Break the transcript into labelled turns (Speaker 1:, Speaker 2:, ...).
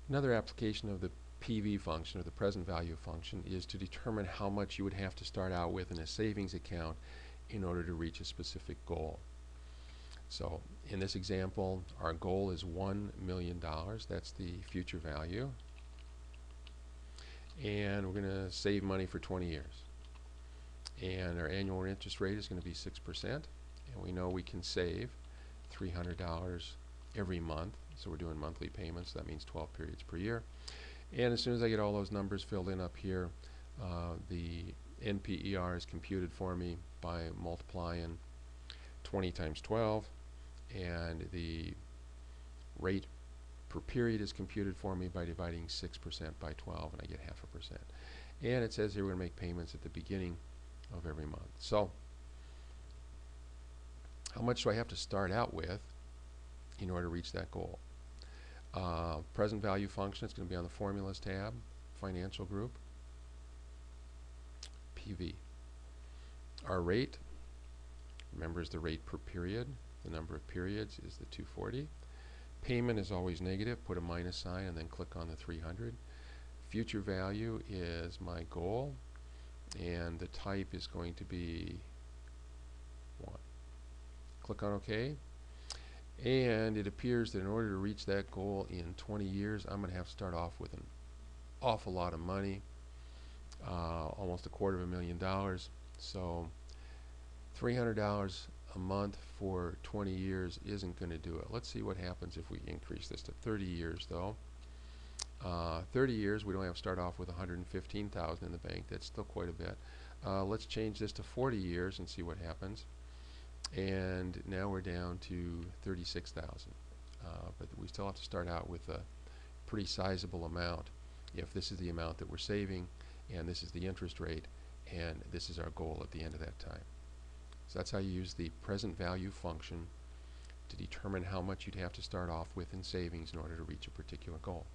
Speaker 1: Another application of the PV function, or the present value function, is to determine how much you would have to start out with in a savings account in order to reach a specific goal. So in this example, our goal is $1 million. That's the future value. And we're going to save money for 20 years. And our annual interest rate is going to be 6%. And we know we can save $300 every month. So we're doing monthly payments. That means 12 periods per year. And as soon as I get all those numbers filled in up here, the NPER is computed for me by multiplying 20 times 12, and the rate per period is computed for me by dividing 6% by 12, and I get 0.5%. And it says here we're going to make payments at the beginning of every month. So how much do I have to start out with in order to reach that goal? Present value function, it's going to be on the Formulas tab, Financial Group, PV. Our rate, remember, is the rate per period. The number of periods is the 240. Payment is always negative. Put a minus sign and then click on the 300. Future value is my goal, and the type is going to be 1. Click on OK. And it appears that in order to reach that goal in 20 years, I'm going to have to start off with an awful lot of money, almost $250,000. So $300 a month for 20 years isn't going to do it. Let's see what happens if we increase this to 30 years, though. 30 years, we don't have to start off with $115,000 in the bank. That's still quite a bit. Let's change this to 40 years and see what happens. And now we're down to 36,000. But we still have to start out with a pretty sizable amount if this is the amount that we're saving, and this is the interest rate, and this is our goal at the end of that time. So that's how you use the present value function to determine how much you'd have to start off with in savings in order to reach a particular goal.